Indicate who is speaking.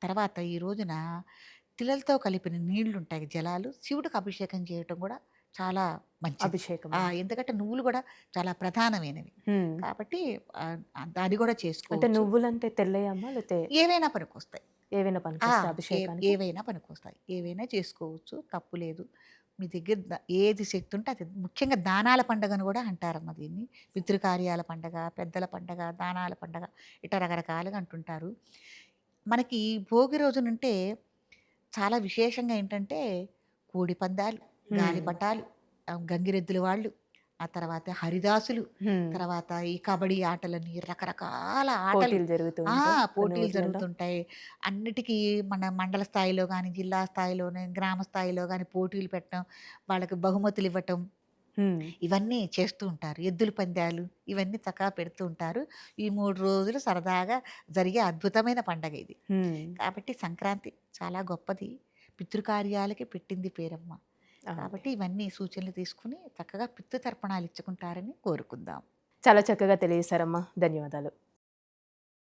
Speaker 1: తర్వాత ఈ రోజున తిలలతో కలిపిన నీళ్లుంటాయి జలాలు, శివుడికి అభిషేకం చేయటం గూడా చాలా మంచిది.
Speaker 2: అభిషేకమా?
Speaker 1: ఎందుకంటే నువ్వులు గూడా చాలా ప్రధానమైనవి.
Speaker 2: హ్మ్.
Speaker 1: కాబట్టి అది గూడా
Speaker 2: అంటే
Speaker 1: చేసుకోవచ్చు.
Speaker 2: నువ్వులంటే తెల్లయమ్మా? లేతే
Speaker 1: ఏవైనా పనికొస్తాయి.
Speaker 2: ఏవైనా
Speaker 1: ఆ!
Speaker 2: పనికొస్తాయా
Speaker 1: ఏ
Speaker 2: అభిషేకానికి?
Speaker 1: ఏవైనా పనికొస్తాయి. ఏవైనా చేసుకోవచ్చు. తప్పు లేదు. మీ దగ్గర ఏది శక్తి ఉంటే అది. ముఖ్యంగా దానాల పండగని గూడా అంటారమ్మ దీన్ని. పితృకార్యాల పండగ, పెద్దల పండగ, దానాల పండగ ఇట్లా రకరకాలుగా అంటుంటారు. మనకి భోగి రోజునంటే చాలా విశేషంగా ఏంటంటే కోడి పందాలు,
Speaker 2: హ్మ్.
Speaker 1: గాలిపటాలు, గంగిరెద్దుల వాళ్ళు, ఆ తర్వాత హరిదాసులు,
Speaker 2: హ్మ్.
Speaker 1: తర్వాత ఈ కబడ్డీ ఆటలని రకరకాల ఆటలు.
Speaker 2: పోటీలు జరుగుతూ
Speaker 1: ఆ!
Speaker 2: ఉంటాయి కొన్ని
Speaker 1: పోటీలు
Speaker 2: ఊర్లలో.
Speaker 1: జరుగుతుంటాయి. అన్నిటికీ మన మండల స్థాయిలో గాని, జిల్లా స్థాయిలోనే, గ్రామ స్థాయిలో గాని పోటీలు పెట్టడం, వాళ్ళకి బహుమతులివ్వటం,
Speaker 2: హ్మ్.
Speaker 1: ఇవన్నీ చేస్తూ ఉంటారు. ఎద్దుల పందాలు ఇవన్నీ చక్కగా పెడుతూ ఉంటారు. ఈ 3 రోజులు సరదాగా జరిగే అద్భుతమైన పండగ ఇది.
Speaker 2: హ్మ్.
Speaker 1: కాబట్టి సంక్రాంతి చాలా గొప్పది. పితృకార్యాలకి పెట్టింది పేరమ్మ.
Speaker 2: అవునండి.
Speaker 1: కాబట్టి ఇవన్నీ సూచనలు తీసుకొని చక్కగా పితృ తర్పణాలు ఇచ్చుకుంటారని కోరుకుందాం.
Speaker 2: చాలా చక్కగా తెలియజేశారమ్మా. ధన్యవాదాలు.